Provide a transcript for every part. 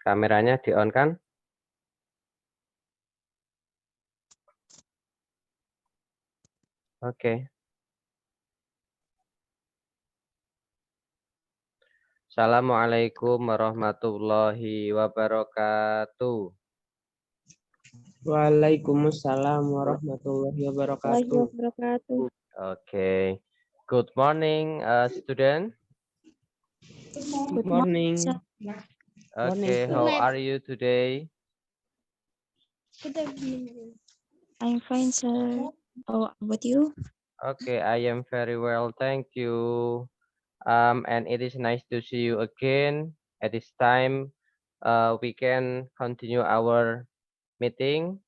Kameranya di-on kan? Oke. Assalamualaikum warahmatullahi wabarakatuh. Waalaikumsalam warahmatullahi wabarakatuh. Okay. Good morning, student. Good morning. Okay, how are you today? I'm fine, sir. How about you? Okay, I am very well, thank you. And it is nice to see you again. At this time, we can continue our meeting.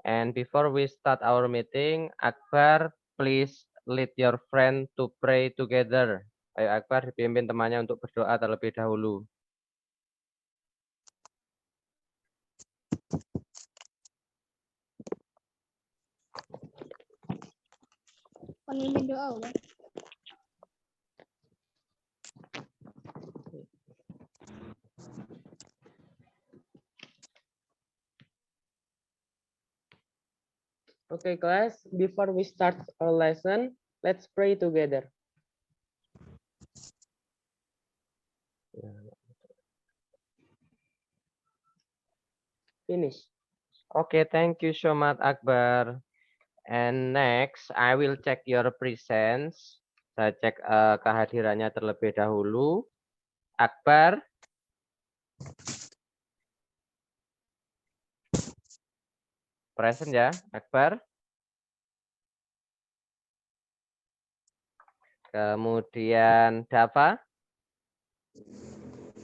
And before we start our meeting, Akbar, please lead your friend to pray together. Ayo Akbar, dipimpin temannya untuk berdoa terlebih dahulu. Okay, class, before we start our lesson, let's pray together. Finish. Okay, thank you so much, Akbar. And next, I will check your presence. Saya cek kehadirannya terlebih dahulu. Akbar. Present ya, Akbar. Kemudian Dava.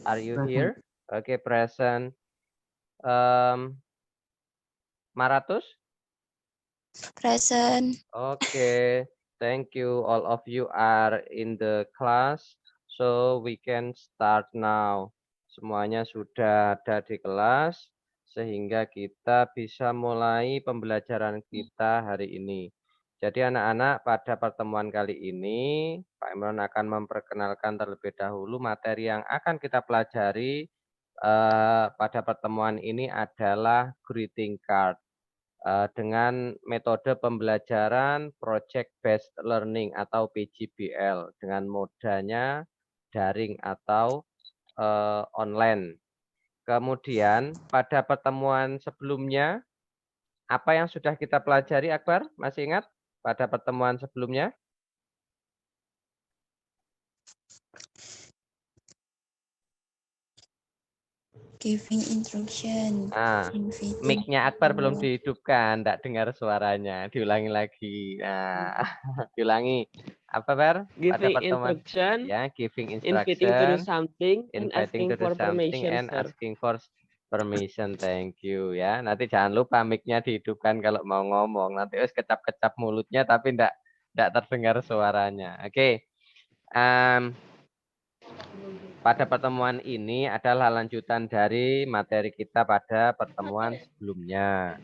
Are you here? Okay, present. Maratus. Present. Okay, thank you. All of you are in the class, so we can start now. Semuanya sudah ada di kelas, sehingga kita bisa mulai pembelajaran kita hari ini. Jadi anak-anak, pada pertemuan kali ini, Pak Imran akan memperkenalkan terlebih dahulu materi yang akan kita pelajari pada pertemuan ini adalah greeting card. Dengan metode pembelajaran Project Based Learning atau PJBL dengan modanya daring atau online. Kemudian pada pertemuan sebelumnya, apa yang sudah kita pelajari, Akbar? Masih ingat pada pertemuan sebelumnya? Giving instruction. Nah, mic-nya Akbar belum dihidupkan, enggak dengar suaranya. Diulangi lagi. Nah, diulangi. Apa, Bar? Giving instruction, ya, giving inviting to do instruction, something, and inviting asking to do for something, permission, and sir. asking for permission. Thank you ya. Nanti jangan lupa mic-nya dihidupkan kalau mau ngomong. Nanti kecap-kecap mulutnya tapi enggak terdengar suaranya. Oke. Pada pertemuan ini adalah lanjutan dari materi kita pada pertemuan sebelumnya.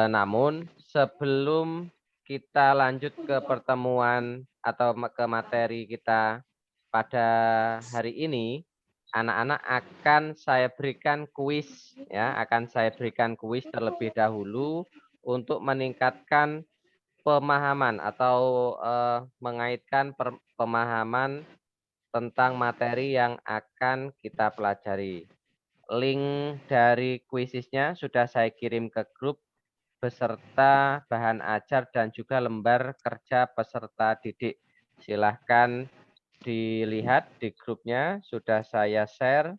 Namun sebelum kita lanjut ke pertemuan atau ke materi kita pada hari ini, anak-anak akan saya berikan kuis ya, terlebih dahulu untuk meningkatkan pemahaman atau mengaitkan pemahaman tentang materi yang akan kita pelajari. Link dari kuisisnya sudah saya kirim ke grup beserta bahan ajar dan juga lembar kerja peserta didik. Silahkan dilihat di grupnya, sudah saya share.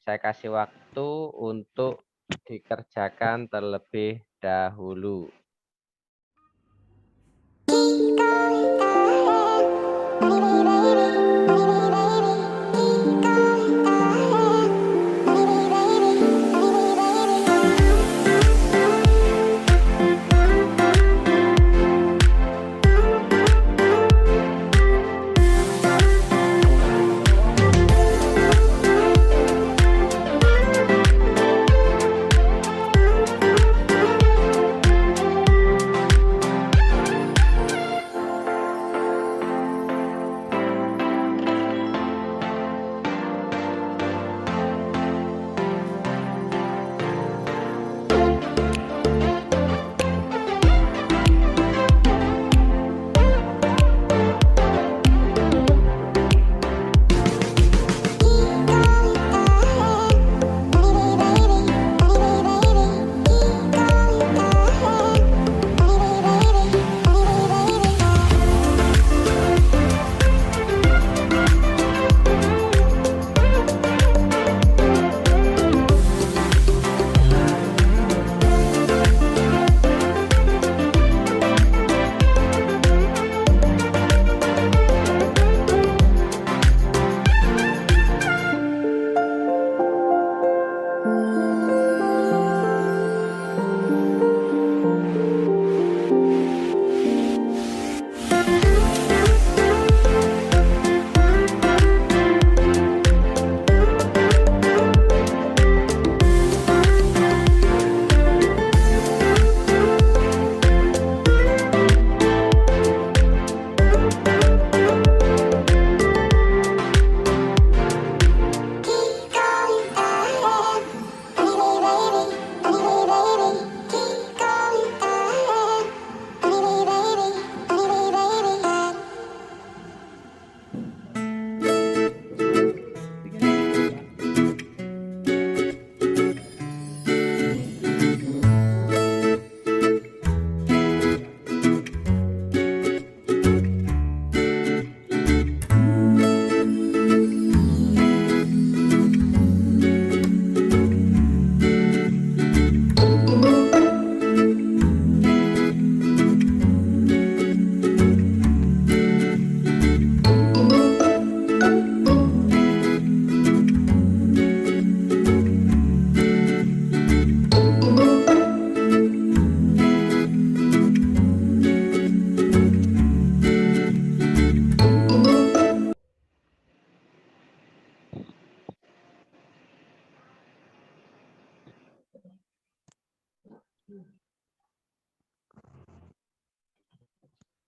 Saya kasih waktu untuk dikerjakan terlebih dahulu.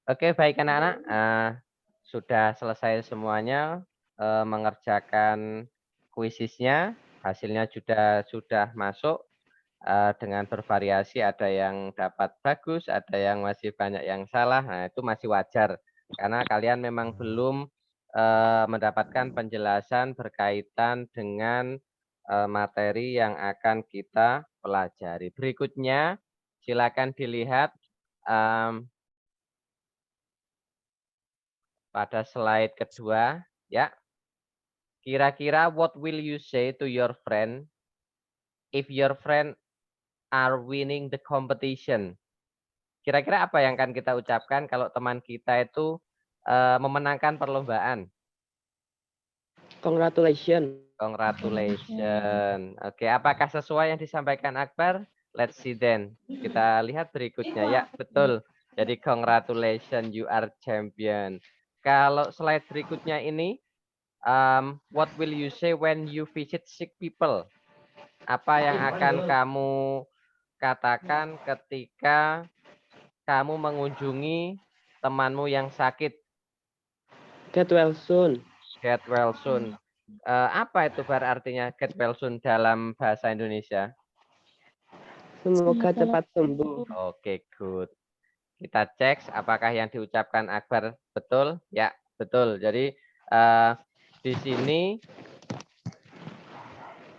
Oke, baik anak-anak. Sudah selesai semuanya mengerjakan kuisisnya. Hasilnya sudah masuk dengan bervariasi. Ada yang dapat bagus, ada yang masih banyak yang salah. Nah, itu masih wajar karena kalian memang belum mendapatkan penjelasan berkaitan dengan materi yang akan kita pelajari. Berikutnya, silakan dilihat pada slide kedua, ya. Kira-kira what will you say to your friend if your friend are winning the competition? Kira-kira apa yang akan kita ucapkan kalau teman kita itu memenangkan perlombaan? Congratulations. Congratulations. Oke, apakah sesuai yang disampaikan Akbar? Let's see then. Kita lihat berikutnya. Ya, betul. Jadi congratulations, you are champion. Kalau slide berikutnya ini, what will you say when you visit sick people? Apa yang akan kamu katakan ketika kamu mengunjungi temanmu yang sakit? Get well soon. Get well soon. Apa itu artinya get well soon dalam bahasa Indonesia? Semoga cepat sembuh. Oke, good. Kita cek apakah yang diucapkan Akbar betul? Ya, betul. Jadi di sini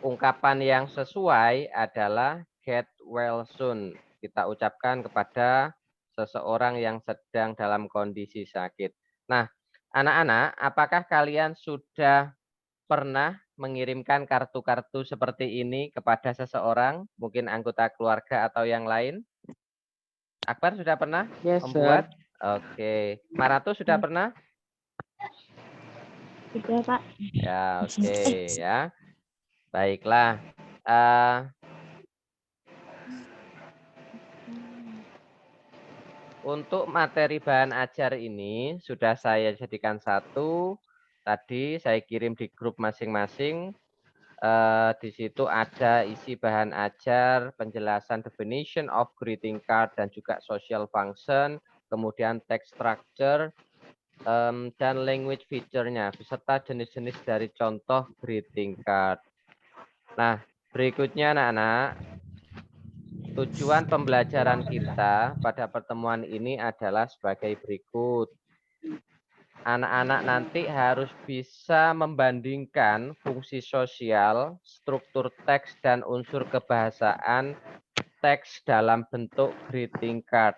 ungkapan yang sesuai adalah get well soon. Kita ucapkan kepada seseorang yang sedang dalam kondisi sakit. Nah, anak-anak, apakah kalian sudah pernah mengirimkan kartu-kartu seperti ini kepada seseorang, mungkin anggota keluarga atau yang lain? Akbar sudah pernah Yes, membuat? sir. Oke. Marato sudah pernah? Sudah, Pak. Ya, oke ya. Baiklah. Untuk materi bahan ajar ini sudah saya jadikan satu. Tadi saya kirim di grup masing-masing. Di situ ada isi bahan ajar, penjelasan definition of greeting card dan juga social function, kemudian text structure, dan language feature-nya, beserta jenis-jenis dari contoh greeting card. Nah, berikutnya anak-anak, tujuan pembelajaran kita pada pertemuan ini adalah sebagai berikut. Anak-anak nanti harus bisa membandingkan fungsi sosial, struktur teks, dan unsur kebahasaan teks dalam bentuk greeting card.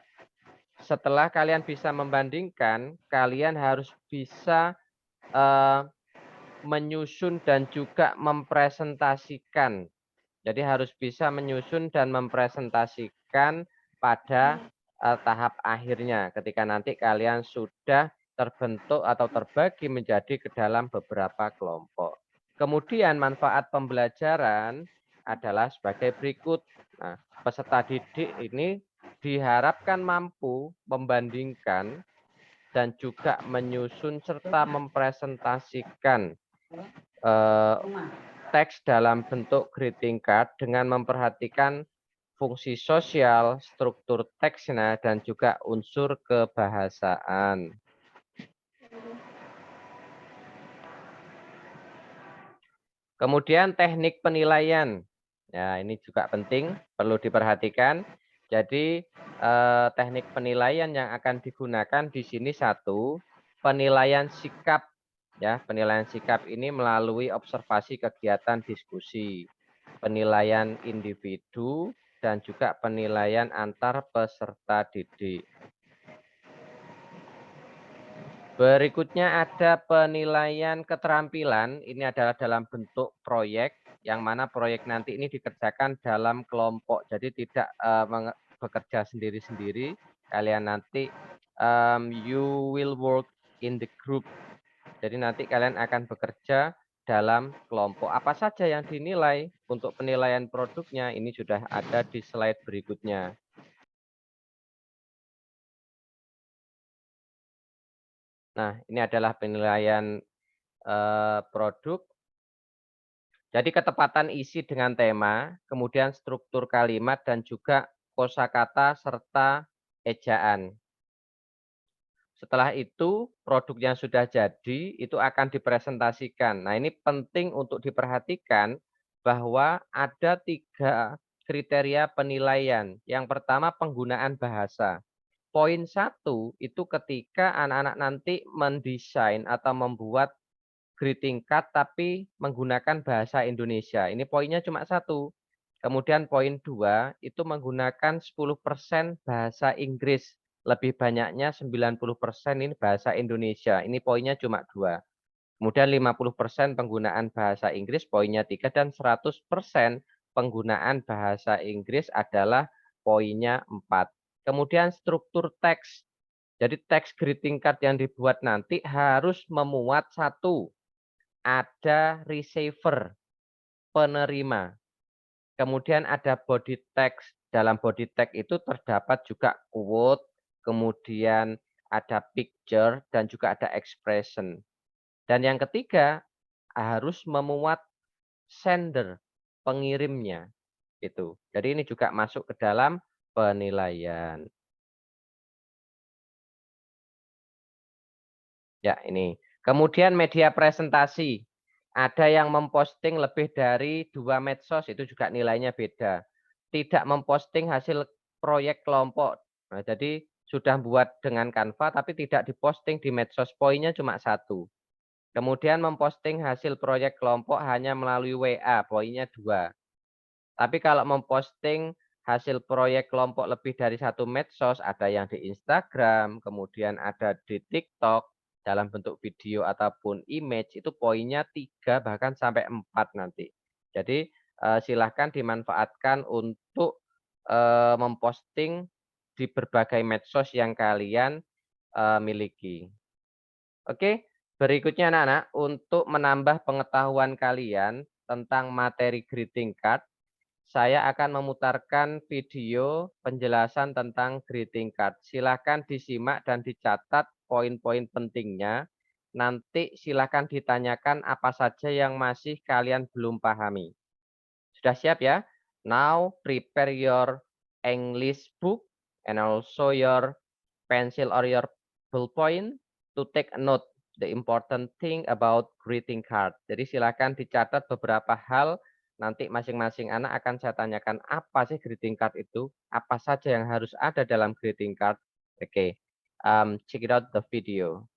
Setelah kalian bisa membandingkan, kalian harus bisa menyusun dan juga mempresentasikan. Jadi harus bisa menyusun dan mempresentasikan pada tahap akhirnya ketika nanti kalian sudah terbentuk atau terbagi menjadi ke dalam beberapa kelompok. Kemudian manfaat pembelajaran adalah sebagai berikut. Nah, peserta didik ini diharapkan mampu membandingkan dan juga menyusun serta mempresentasikan teks dalam bentuk greeting card dengan memperhatikan fungsi sosial, struktur teksnya, dan juga unsur kebahasaan. Kemudian teknik penilaian. Ya, ini juga penting, perlu diperhatikan. Jadi teknik penilaian yang akan digunakan di sini satu, penilaian sikap. Ya, penilaian sikap ini melalui observasi kegiatan diskusi, penilaian individu, dan juga penilaian antar peserta didik. Berikutnya ada penilaian keterampilan, ini adalah dalam bentuk proyek, yang mana proyek nanti ini dikerjakan dalam kelompok, jadi tidak bekerja sendiri-sendiri, kalian nanti you will work in the group, jadi nanti kalian akan bekerja dalam kelompok. Apa saja yang dinilai untuk penilaian produknya, ini sudah ada di slide berikutnya. Nah, ini adalah penilaian produk. Jadi ketepatan isi dengan tema, kemudian struktur kalimat dan juga kosakata serta ejaan. Setelah itu produk yang sudah jadi itu akan dipresentasikan. Nah, ini penting untuk diperhatikan bahwa ada 3 kriteria penilaian. Yang pertama penggunaan bahasa. Poin 1 itu ketika anak-anak nanti mendesain atau membuat greeting card tapi menggunakan bahasa Indonesia. Ini poinnya cuma 1. Kemudian poin 2 itu menggunakan 10% bahasa Inggris. Lebih banyaknya 90% ini bahasa Indonesia. Ini poinnya cuma 2. Kemudian 50% penggunaan bahasa Inggris poinnya 3 dan 100% penggunaan bahasa Inggris adalah poinnya 4. Kemudian struktur teks. Jadi teks greeting card yang dibuat nanti harus memuat 1, ada receiver, penerima. Kemudian ada body text. Dalam body text itu terdapat juga quote, kemudian ada picture, dan juga ada expression. Dan yang ketiga, harus memuat sender, pengirimnya. Itu. Jadi ini juga masuk ke dalam penilaian. Ya, ini. Kemudian media presentasi. Ada yang memposting lebih dari 2 medsos, itu juga nilainya beda. Tidak memposting hasil proyek kelompok. Nah, jadi sudah buat dengan Canva tapi tidak diposting di medsos, poinnya cuma 1. Kemudian memposting hasil proyek kelompok hanya melalui WA, poinnya 2. Tapi kalau memposting hasil proyek kelompok lebih dari 1 medsos, ada yang di Instagram, kemudian ada di TikTok, dalam bentuk video ataupun image, itu poinnya 3 bahkan sampai 4 nanti. Jadi silahkan dimanfaatkan untuk memposting di berbagai medsos yang kalian miliki. Oke, berikutnya anak-anak, untuk menambah pengetahuan kalian tentang materi greeting card, saya akan memutarkan video penjelasan tentang greeting card. Silakan disimak dan dicatat poin-poin pentingnya. Nanti silakan ditanyakan apa saja yang masih kalian belum pahami. Sudah siap ya? Now prepare your English book and also your pencil or your ballpoint to take a note the important thing about greeting card. Jadi silakan dicatat beberapa hal. Nanti masing-masing anak akan saya tanyakan apa sih greeting card itu, apa saja yang harus ada dalam greeting card. Oke, check it out the video.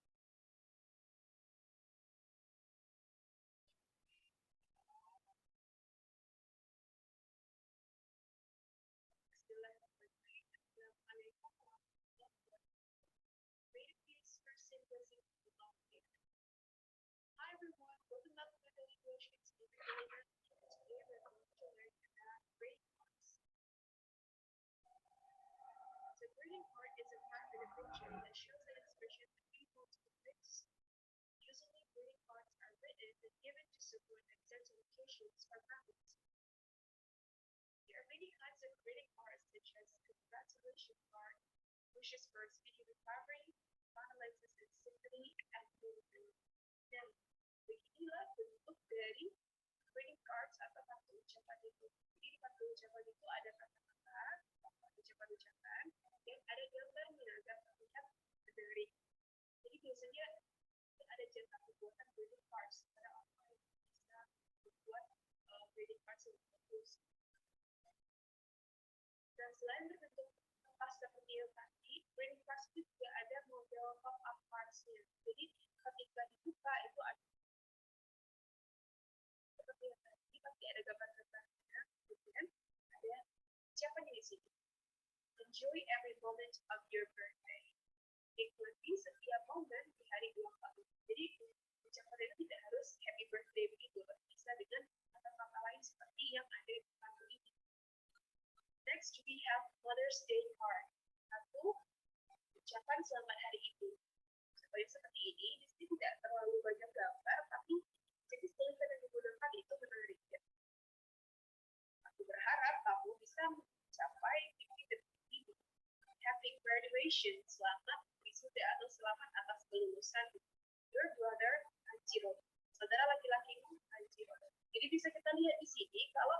Jadi bisa kita lihat di sini kalau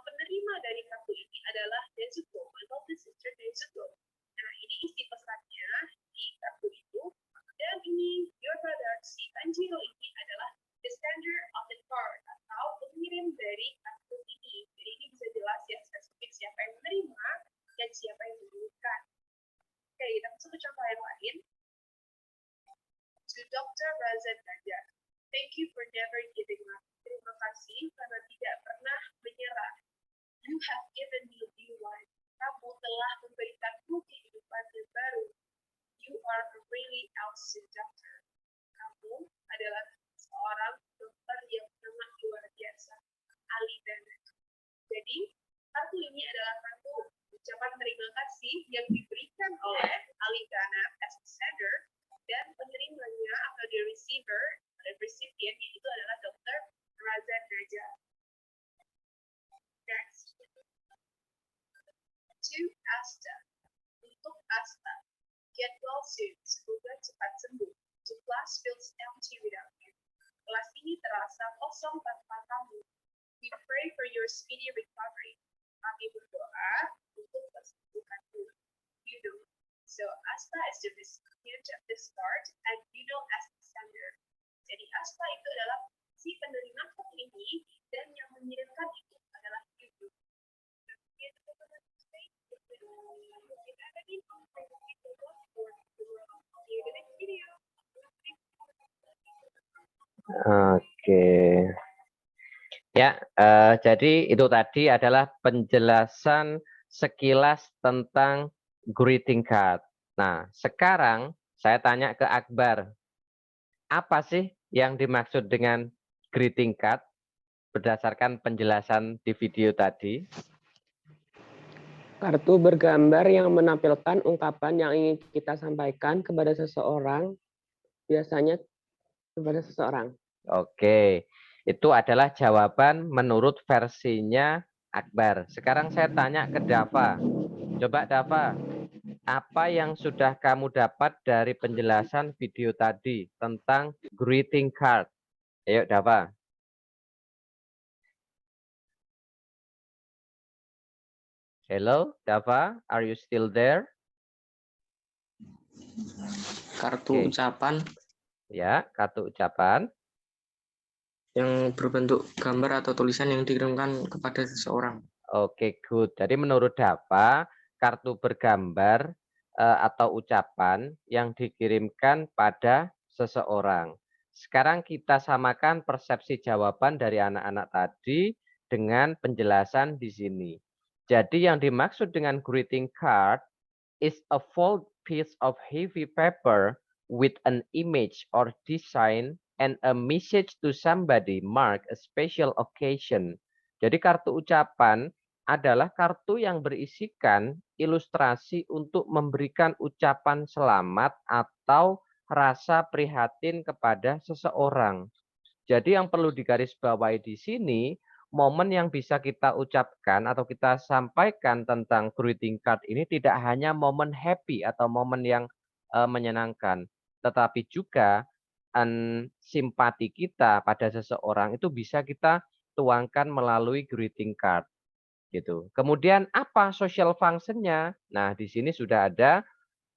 penerima dari kartu ini adalah Nezuko, my lovely sister Nezuko. Nah, ini isi pesannya di kartu itu. meja. Next. To Asta. Untuk Asta. Get well soon. Semoga cepat sembuh. The class feels empty without you. Kelas ini terasa kosong tanpa kamu. We pray for your speedy recovery. Kami berdoa untuk kesembuhanmu. You know. So Asta is the recipient of the start and you know as the sender. Jadi Asta itu adalah si penerima hak ini dan yang mengirimkan itu adalah you. Oke. Ya, jadi itu tadi adalah penjelasan sekilas tentang greeting card. Nah, sekarang saya tanya ke Akbar. Apa sih yang dimaksud dengan greeting card berdasarkan penjelasan di video tadi? Kartu bergambar yang menampilkan ungkapan yang ingin kita sampaikan kepada seseorang, biasanya kepada seseorang. Oke, itu adalah jawaban menurut versinya Akbar. Sekarang saya tanya ke Dava. Coba Dava, apa yang sudah kamu dapat dari penjelasan video tadi tentang greeting card? Ayo Dava. Hello, Dava, are you still there? Kartu Oke. ucapan Ya, kartu ucapan. yang berbentuk gambar atau tulisan yang dikirimkan kepada seseorang. Oke, good. Jadi menurut Dava, kartu bergambar atau ucapan yang dikirimkan pada seseorang. Sekarang kita samakan persepsi jawaban dari anak-anak tadi dengan penjelasan di sini. Jadi yang dimaksud dengan greeting card is a folded piece of heavy paper with an image or design and a message to somebody mark a special occasion. Jadi kartu ucapan adalah kartu yang berisikan ilustrasi untuk memberikan ucapan selamat atau rasa prihatin kepada seseorang. Jadi yang perlu digarisbawahi di sini, momen yang bisa kita ucapkan atau kita sampaikan tentang greeting card ini tidak hanya momen happy atau momen yang menyenangkan, tetapi juga simpati kita pada seseorang itu bisa kita tuangkan melalui greeting card. Gitu. Kemudian apa social function-nya? Nah, di sini sudah ada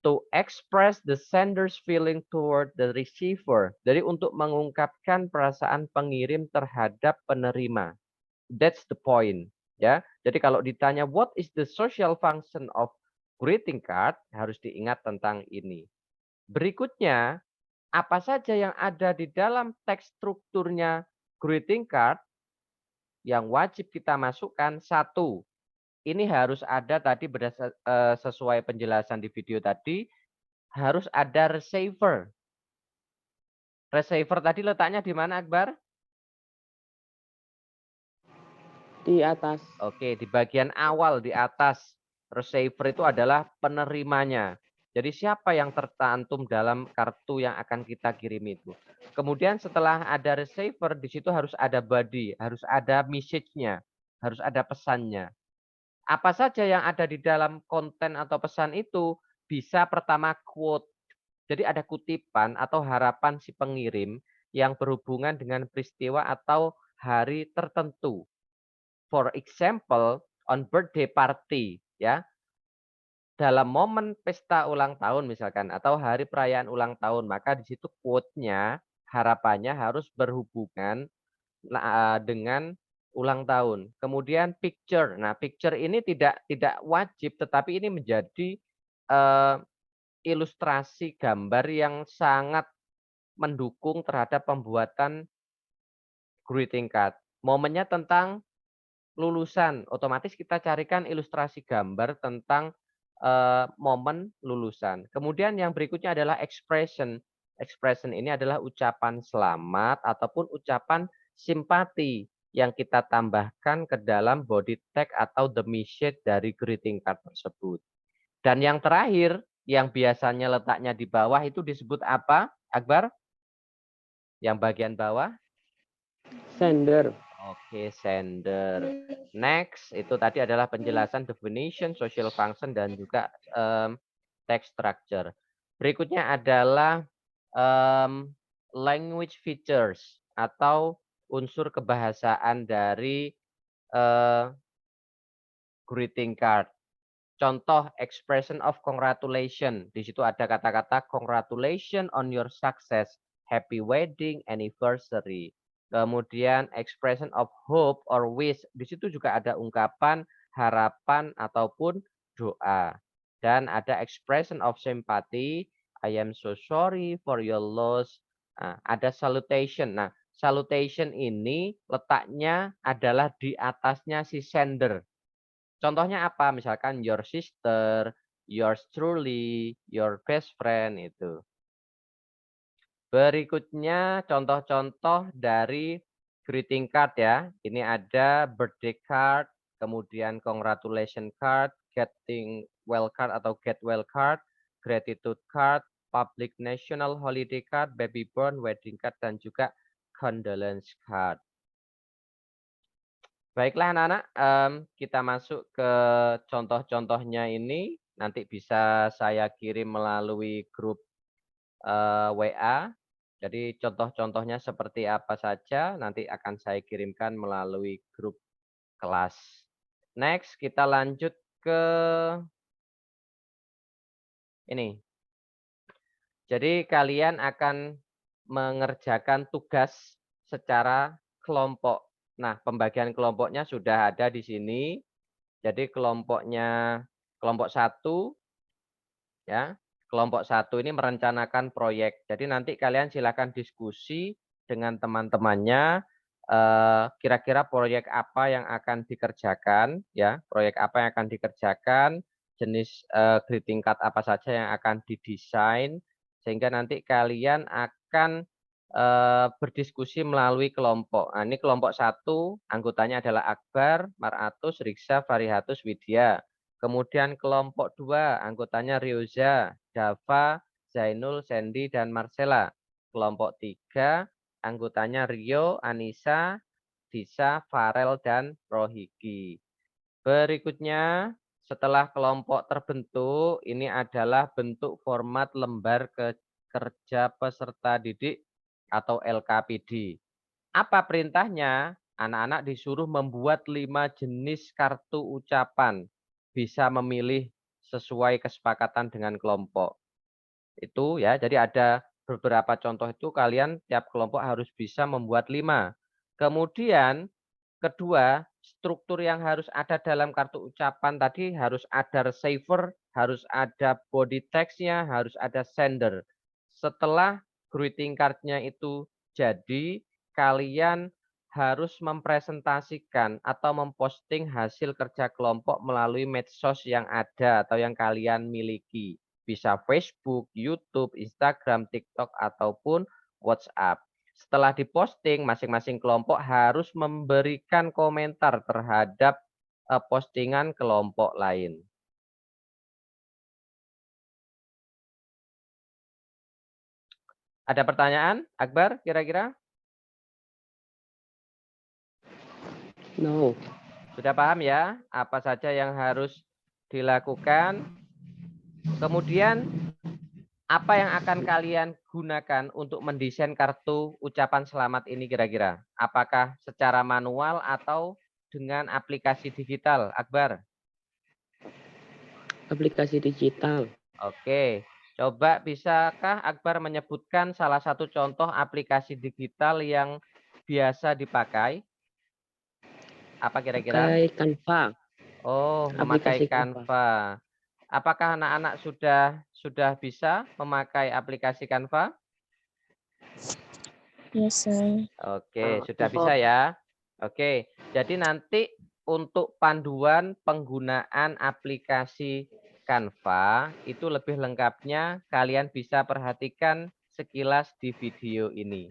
to express the sender's feeling toward the receiver. Jadi untuk mengungkapkan perasaan pengirim terhadap penerima. That's the point, ya. Jadi kalau ditanya what is the social function of greeting card, harus diingat tentang ini. Berikutnya, apa saja yang ada di dalam teks strukturnya greeting card yang wajib kita masukkan? Satu, ini harus ada tadi sesuai penjelasan di video tadi, harus ada receiver. Receiver tadi letaknya di mana, Akbar? Di atas. Oke, di bagian awal di atas. Receiver itu adalah penerimanya. Jadi siapa yang tercantum dalam kartu yang akan kita kirim itu. Kemudian setelah ada receiver, di situ harus ada body, harus ada message-nya, harus ada pesannya. Apa saja yang ada di dalam konten atau pesan itu bisa pertama quote. Jadi ada kutipan atau harapan si pengirim yang berhubungan dengan peristiwa atau hari tertentu. For example, on birthday party, ya. Dalam momen pesta ulang tahun misalkan atau hari perayaan ulang tahun, maka di situ quote-nya, harapannya harus berhubungan dengan ulang tahun. Kemudian picture. Nah, picture ini tidak wajib tetapi ini menjadi ilustrasi gambar yang sangat mendukung terhadap pembuatan greeting card. Momennya tentang lulusan, otomatis kita carikan ilustrasi gambar tentang momen lulusan. Kemudian yang berikutnya adalah expression. Expression ini adalah ucapan selamat ataupun ucapan simpati yang kita tambahkan ke dalam body tag atau the message dari greeting card tersebut. Dan yang terakhir, yang biasanya letaknya di bawah itu disebut apa, Akbar? Yang bagian bawah? Sender. his sender. Next, itu tadi adalah penjelasan definition, social function, dan juga text structure. Berikutnya adalah language features atau unsur kebahasaan dari greeting card. Contoh expression of congratulation. Di situ ada kata-kata congratulations on your success, happy wedding anniversary. Kemudian expression of hope or wish. Di situ juga ada ungkapan harapan ataupun doa. Dan ada expression of sympathy. I am so sorry for your loss. Nah, ada salutation. Nah, salutation ini letaknya adalah di atasnya si sender. Contohnya apa? Misalkan your sister, yours truly, your best friend itu. Berikutnya contoh-contoh dari greeting card ya. Ini ada birthday card, kemudian congratulation card, getting well card atau get well card, gratitude card, public national holiday card, baby born, wedding card, dan juga condolence card. Baiklah anak-anak, kita masuk ke contoh-contohnya ini. Nanti bisa saya kirim melalui grup WA. Jadi contoh-contohnya seperti apa saja nanti akan saya kirimkan melalui grup kelas. Next, kita lanjut ke ini. Jadi kalian akan mengerjakan tugas secara kelompok. Nah, pembagian kelompoknya sudah ada di sini. Jadi kelompoknya kelompok 1 ya. Kelompok 1 ini merencanakan proyek. Jadi nanti kalian silakan diskusi dengan teman-temannya kira-kira proyek apa yang akan dikerjakan ya. Proyek apa yang akan dikerjakan, jenis greeting card apa saja yang akan didesain sehingga nanti kalian akan berdiskusi melalui kelompok. Nah, ini kelompok 1, anggotanya adalah Akbar, Maratus, Riksa, Farihatus, Widya. Kemudian kelompok 2, anggotanya Rioza, Dava, Zainul, Sandy, dan Marcella. Kelompok 3, anggotanya Rio, Anissa, Disa, Farel, dan Rohiki. Berikutnya, setelah kelompok terbentuk, ini adalah bentuk format lembar kerja peserta didik atau LKPD. Apa perintahnya? Anak-anak disuruh membuat 5 jenis kartu ucapan. Bisa memilih sesuai kesepakatan dengan kelompok. Itu ya, jadi ada beberapa contoh itu kalian tiap kelompok harus bisa membuat 5. Kemudian kedua, struktur yang harus ada dalam kartu ucapan tadi harus ada receiver, harus ada body text-nya, harus ada sender. Setelah greeting card-nya itu jadi, kalian harus mempresentasikan atau memposting hasil kerja kelompok melalui medsos yang ada atau yang kalian miliki. Bisa Facebook, YouTube, Instagram, TikTok, ataupun WhatsApp. Setelah diposting, masing-masing kelompok harus memberikan komentar terhadap postingan kelompok lain. Ada pertanyaan, Akbar, kira-kira? No. Sudah paham ya, apa saja yang harus dilakukan? Kemudian, apa yang akan kalian gunakan untuk mendesain kartu ucapan selamat ini kira-kira? Apakah secara manual atau dengan aplikasi digital, Akbar? Aplikasi digital. Oke, coba bisakah Akbar menyebutkan salah satu contoh aplikasi digital yang biasa dipakai? Apa kira-kira? Pakai Canva. Oh, memakai Aplikasi Canva. Canva. Apakah anak-anak sudah bisa memakai aplikasi Canva? Yes, sir. Oke, sudah bisa ya. Oke, jadi nanti untuk panduan penggunaan aplikasi Canva itu lebih lengkapnya kalian bisa perhatikan sekilas di video ini.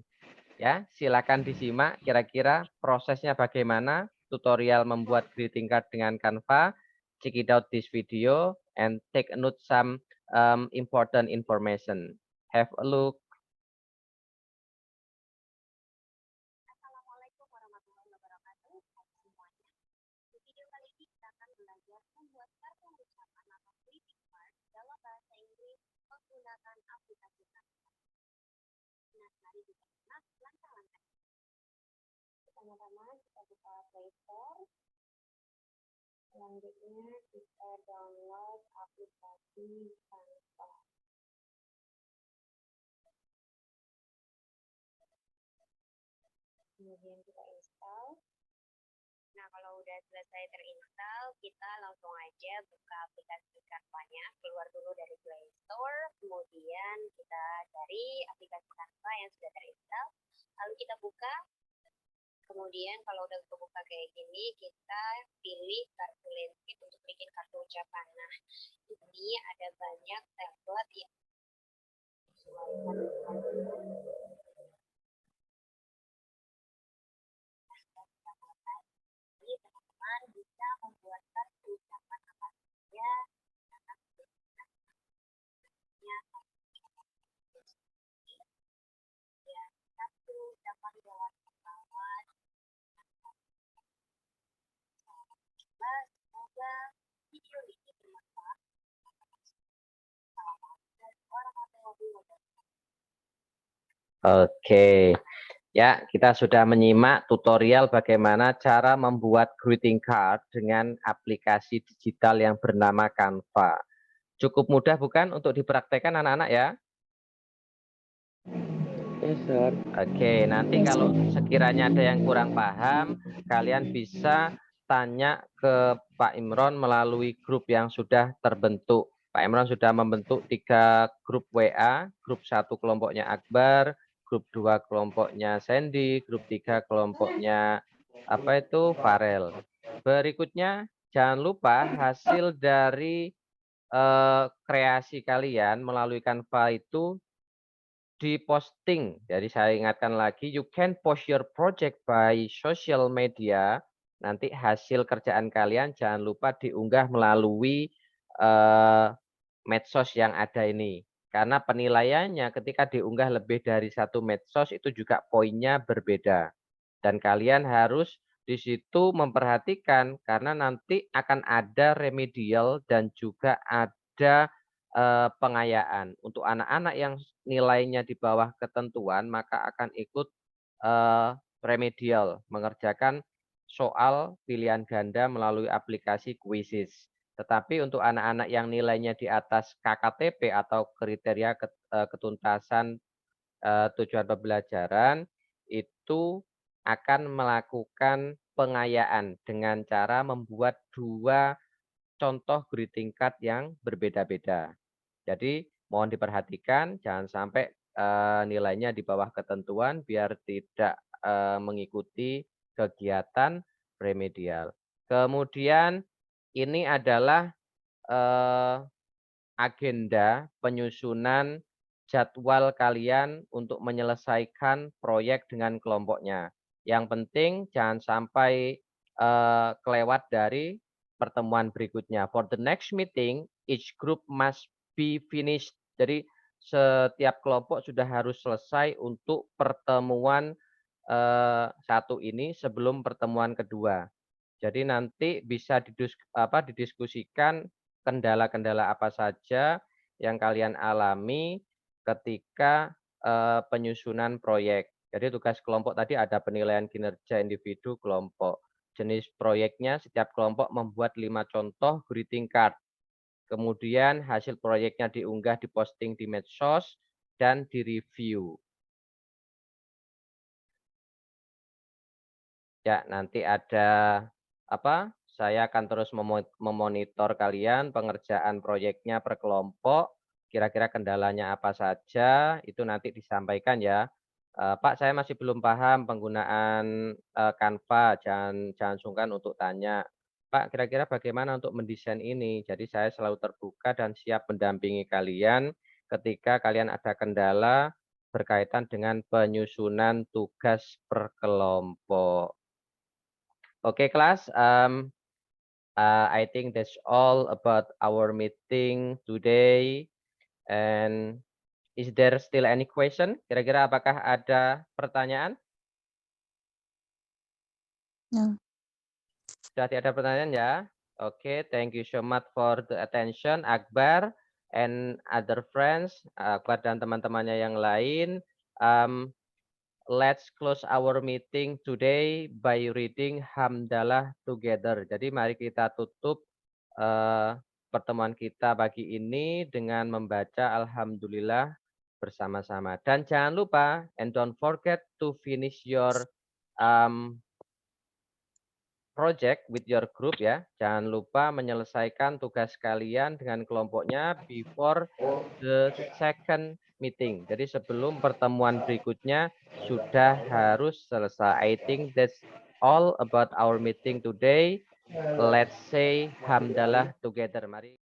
Ya, silakan disimak kira-kira prosesnya bagaimana, tutorial membuat greeting card dengan Canva. Check it out this video and take note some important information. Have a look. Assalamualaikum warahmatullahi wabarakatuh. Di video kali ini kita akan belajar membuat kartu ucapan atau greeting card dalam bahasa Inggris menggunakan aplikasi Canva. Nah, mari kita simak langkah-langkah. Pertama-tama kita buka Play Store. Selanjutnya kita download aplikasi Canva. Kemudian kita install. Nah, kalau udah selesai terinstall, kita langsung aja buka aplikasi Canva-nya. Keluar dulu dari Play Store, kemudian kita cari aplikasi Canva yang sudah terinstall. Lalu kita buka. Kemudian kalau udah kebuka kayak gini, kita pilih kartu landscape untuk bikin kartu ucapan. Nah, ini ada banyak template yang disesuaikan dengan jadi teman-teman bisa membuat kartu ucapan apa saja ya, kartu ucapan lewat pesawat. Semoga video ini bermanfaat. Oke. Ya, kita sudah menyimak tutorial bagaimana cara membuat greeting card dengan aplikasi digital yang bernama Canva. Cukup mudah bukan untuk dipraktekkan anak-anak ya? Yes, sir. Oke, nanti kalau sekiranya ada yang kurang paham, kalian bisa tanya ke Pak Imron melalui grup yang sudah terbentuk. Pak Imron sudah membentuk 3 grup WA, grup 1 kelompoknya Akbar, grup 2 kelompoknya Sandy, grup 3 kelompoknya Farel. Berikutnya, jangan lupa hasil dari kreasi kalian melalui Canva itu diposting. Jadi saya ingatkan lagi, you can post your project by social media. Nanti hasil kerjaan kalian jangan lupa diunggah melalui medsos yang ada ini. Karena penilaiannya ketika diunggah lebih dari 1 medsos itu juga poinnya berbeda. Dan kalian harus di situ memperhatikan karena nanti akan ada remedial dan juga ada pengayaan. Untuk anak-anak yang nilainya di bawah ketentuan maka akan ikut remedial, mengerjakan soal pilihan ganda melalui aplikasi Quizzes. Tetapi untuk anak-anak yang nilainya di atas KKTP atau kriteria ketuntasan tujuan pembelajaran itu akan melakukan pengayaan dengan cara membuat 2 contoh greeting card yang berbeda-beda. Jadi mohon diperhatikan jangan sampai nilainya di bawah ketentuan biar tidak mengikuti kegiatan remedial. Kemudian ini adalah agenda penyusunan jadwal kalian untuk menyelesaikan proyek dengan kelompoknya. Yang penting jangan sampai kelewat dari pertemuan berikutnya. For the next meeting, each group must be finished. Jadi setiap kelompok sudah harus selesai untuk pertemuan satu ini sebelum pertemuan kedua. Jadi nanti bisa didiskusikan kendala-kendala apa saja yang kalian alami ketika penyusunan proyek. Jadi tugas kelompok tadi ada penilaian kinerja individu kelompok. Jenis proyeknya setiap kelompok membuat 5 contoh greeting card. Kemudian hasil proyeknya diunggah, diposting di medsos dan direview. Ya, nanti ada saya akan terus memonitor kalian pengerjaan proyeknya per kelompok. Kira-kira kendalanya apa saja, itu nanti disampaikan ya. Pak, saya masih belum paham penggunaan Canva, jangan sungkan untuk tanya. Pak, kira-kira bagaimana untuk mendesain ini? Jadi saya selalu terbuka dan siap mendampingi kalian ketika kalian ada kendala berkaitan dengan penyusunan tugas per kelompok. Oke, kelas. I think that's all about our meeting today. And is there still any question? Kira-kira apakah ada pertanyaan? No. Sudah tidak ada pertanyaan ya? Oke, thank you so much for the attention, Akbar and other friends, Akbar dan teman-temannya yang lain. Let's close our meeting today by reading Hamdalah together. Jadi mari kita tutup pertemuan kita pagi ini dengan membaca Alhamdulillah bersama-sama. Dan jangan lupa, and don't forget to finish your project with your group ya. Jangan lupa menyelesaikan tugas kalian dengan kelompoknya before the second meeting. Jadi sebelum pertemuan berikutnya sudah harus selesai. I think that's all about our meeting today. Let's say hamdalah together. Mari.